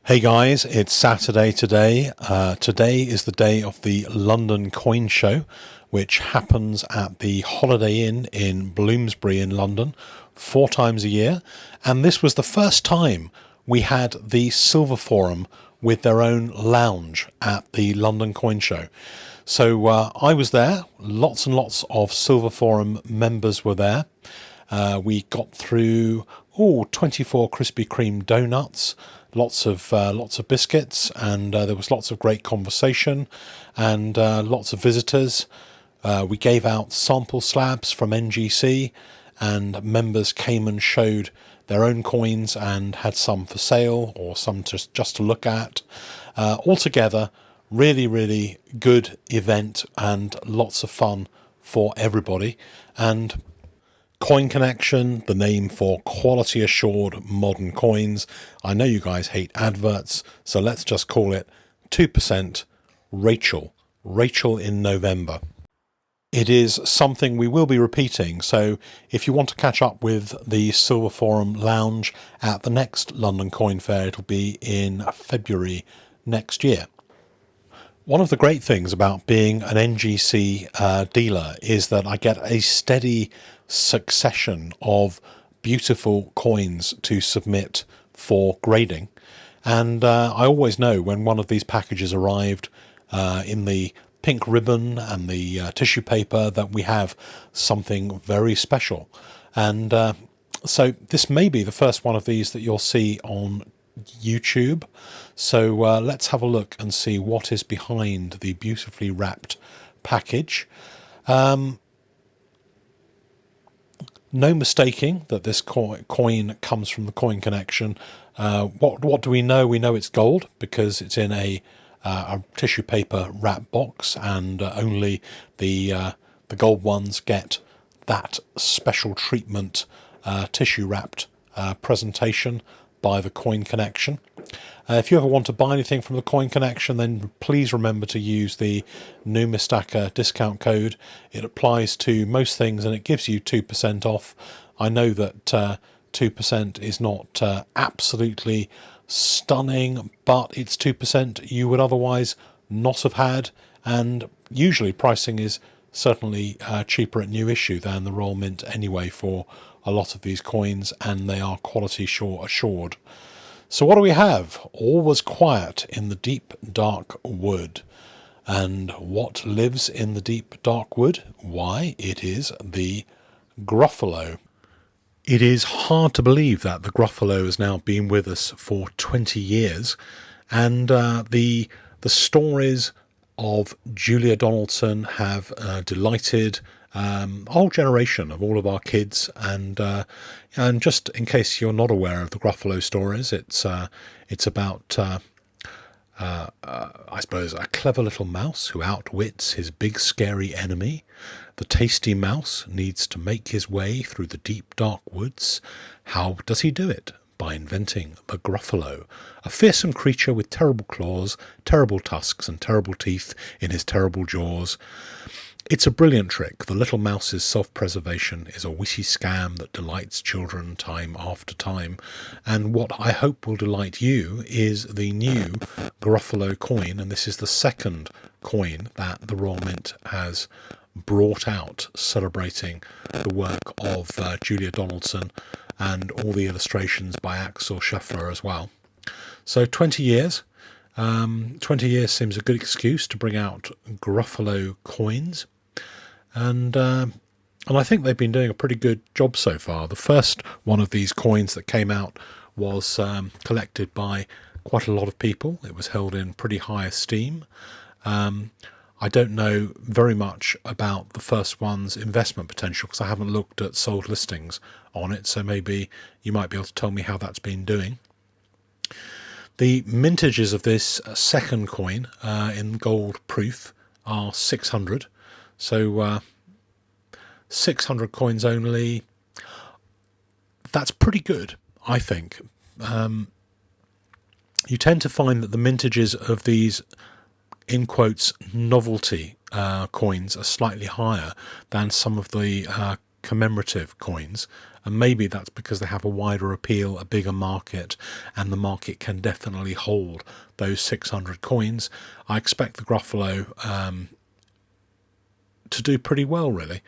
Hey guys, it's Saturday today. Today is the day of the London Coin Show, which happens at the Holiday Inn in Bloomsbury in London 4 times a year. And this was the first time we had the Silver Forum with their own lounge at the London Coin Show. So I was there, lots and lots of Silver Forum members were there. We got through 24 Krispy Kreme donuts, lots of biscuits, and there was lots of great conversation and lots of visitors. We gave out sample slabs from NGC, and members came and showed their own coins and had some for sale or some just to look at. Altogether, really good event and lots of fun for everybody. And Coin Connection, the name for quality assured modern coins. I know you guys hate adverts, so let's just call it 2% Rachel. Rachel in November. It is something we will be repeating, so if you want to catch up with the Silver Forum Lounge at the next London Coin Fair, it'll be in February next year. One of the great things about being an NGC dealer is that I get a steady succession of beautiful coins to submit for grading, and I always know when one of these packages arrived in the pink ribbon and the tissue paper that we have something very special. And so this may be the first one of these that you'll see on YouTube. So let's have a look and see what is behind the beautifully wrapped package. No mistaking that this coin comes from the Coin Connection. What do we know? We know it's gold because it's in a tissue paper wrap box, and only the gold ones get that special treatment tissue wrapped presentation by the Coin Connection. If you ever want to buy anything from the Coin Connection, then please remember to use the Numistaka discount code. It applies to most things and it gives you 2% off. I know that 2% is not absolutely stunning, but it's 2% you would otherwise not have had, and usually pricing is certainly cheaper at new issue than the Royal Mint anyway for a lot of these coins, and they are quality assured. So what do we have? All was quiet in the deep dark wood. And what lives in the deep dark wood? Why, it is the Gruffalo. It is hard to believe that the Gruffalo has now been with us for 20 years, and the stories of Julia Donaldson have delighted a whole generation of all of our kids. And just in case you're not aware of the Gruffalo stories, it's about I suppose a clever little mouse who outwits his big scary enemy. The tasty mouse needs to make his way through the deep dark woods. How does he do it? By inventing the Gruffalo, a fearsome creature with terrible claws, terrible tusks and terrible teeth in his terrible jaws. It's a brilliant trick. The little mouse's self-preservation is a witty scam that delights children time after time. And what I hope will delight you is the new Gruffalo coin, and this is the second coin that the Royal Mint has brought out celebrating the work of Julia Donaldson, and all the illustrations by Axel Scheffler as well. So 20 years. 20 years seems a good excuse to bring out Gruffalo coins. And I think they've been doing a pretty good job so far. The first one of these coins that came out was collected by quite a lot of people. It was held in pretty high esteem. I don't know very much about the first one's investment potential because I haven't looked at sold listings on it, so maybe you might be able to tell me how that's been doing. The mintages of this second coin in gold proof are 600, so 600 coins only. That's pretty good, I think. You tend to find that the mintages of these, in quotes, novelty coins are slightly higher than some of the commemorative coins. and maybe that's because they have a wider appeal, a bigger market, and the market can definitely hold those 600 coins. I expect the Gruffalo to do pretty well, really.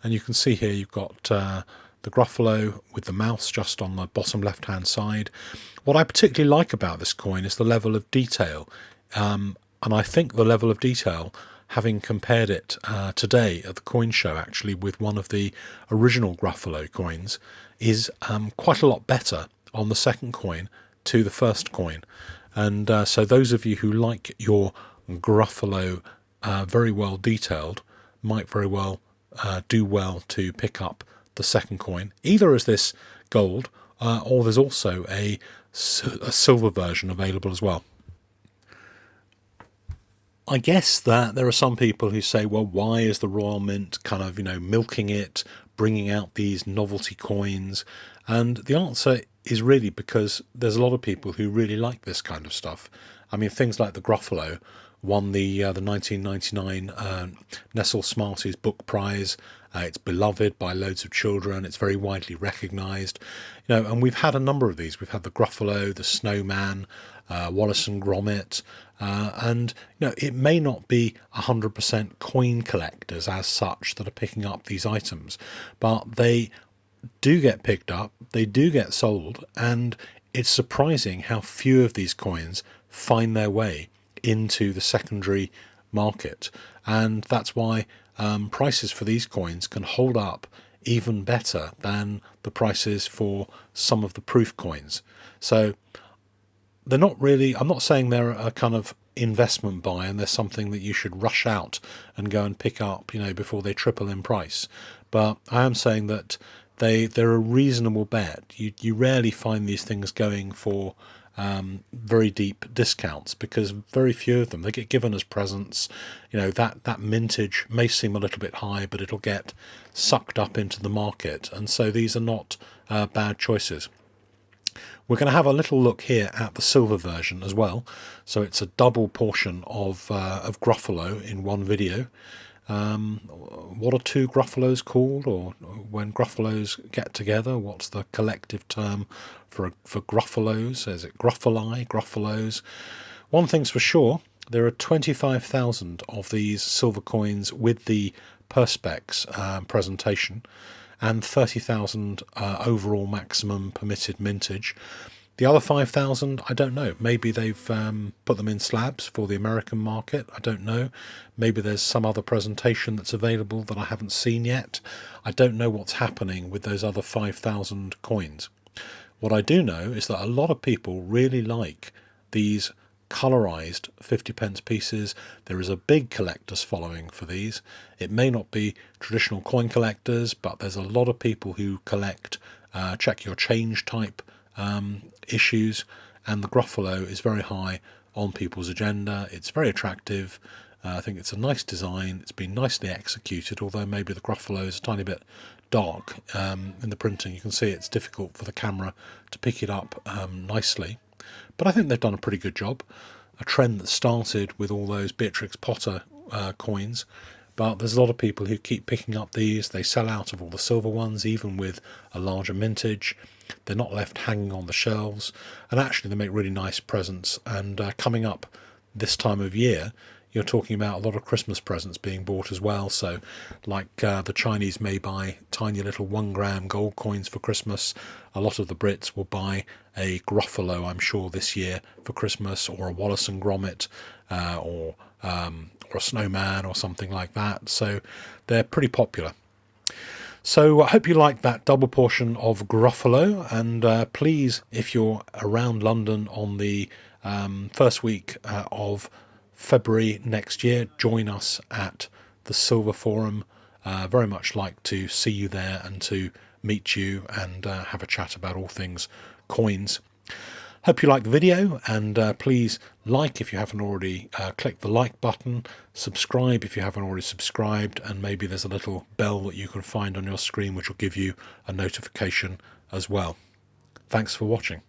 And you can see here you've got the Gruffalo with the mouse just on the bottom left hand side. What I particularly like about this coin is the level of detail, and I think the level of detail, having compared it today at the coin show actually with one of the original Gruffalo coins, is quite a lot better on the second coin to the first coin. And so those of you who like your Gruffalo very well detailed might very well do well to pick up the second coin, either as this gold or there's also a silver version available as well. I guess that there are some people who say, well, why is the Royal Mint kind of, milking it, bringing out these novelty coins? And the answer is really because there's a lot of people who really like this kind of stuff. I mean, things like the Gruffalo won the 1999 Nestle Smarties Book Prize. It's beloved by loads of children. It's very widely recognised. And we've had a number of these. We've had the Gruffalo, the Snowman, Wallace and Grommitt, and it may not be 100% coin collectors as such that are picking up these items, but they do get picked up, they do get sold, and it's surprising how few of these coins find their way into the secondary market, and that's why prices for these coins can hold up even better than the prices for some of the proof coins. So they're not really, I'm not saying they're a kind of investment buy and they're something that you should rush out and go and pick up, before they triple in price. But I am saying that they're a reasonable bet. You rarely find these things going for very deep discounts, because very few of them, they get given as presents. That mintage may seem a little bit high, but it'll get sucked up into the market, and so these are not bad choices. We're going to have a little look here at the silver version as well. So it's a double portion of Gruffalo in one video. What are two Gruffalos called, or when Gruffalos get together, what's the collective term for Gruffalos? Is it Gruffali, Gruffalos? One thing's for sure, there are 25,000 of these silver coins with the Perspex presentation, and 30,000 overall maximum permitted mintage. The other 5,000, I don't know. Maybe they've put them in slabs for the American market. I don't know. Maybe there's some other presentation that's available that I haven't seen yet. I don't know what's happening with those other 5,000 coins. What I do know is that a lot of people really like these colorized 50p pieces. There is a big collectors following for these. It may not be traditional coin collectors, but there's a lot of people who collect check your change type issues, and the Gruffalo is very high on people's agenda. It's very attractive. I think it's a nice design. It's been nicely executed, although maybe the Gruffalo is a tiny bit dark in the printing. You can see it's difficult for the camera to pick it up nicely. But I think they've done a pretty good job. A trend that started with all those Beatrix Potter coins, but there's a lot of people who keep picking up these. They sell out of all the silver ones, even with a larger mintage. They're not left hanging on the shelves, and actually they make really nice presents. And coming up this time of year, you're talking about a lot of Christmas presents being bought as well. So like the Chinese may buy tiny little 1 gram gold coins for Christmas. A lot of the Brits will buy a Gruffalo, I'm sure, this year for Christmas, or a Wallace and Grommitt, or a Snowman or something like that. So they're pretty popular. So I hope you liked that double portion of Gruffalo, and please, if you're around London on the first week of February next year, join us at the Silver Forum. Very much like to see you there and to meet you and have a chat about all things coins. Hope you liked the video, and please like if you haven't already, click the like button, subscribe if you haven't already subscribed, and maybe there's a little bell that you can find on your screen which will give you a notification as well. Thanks for watching.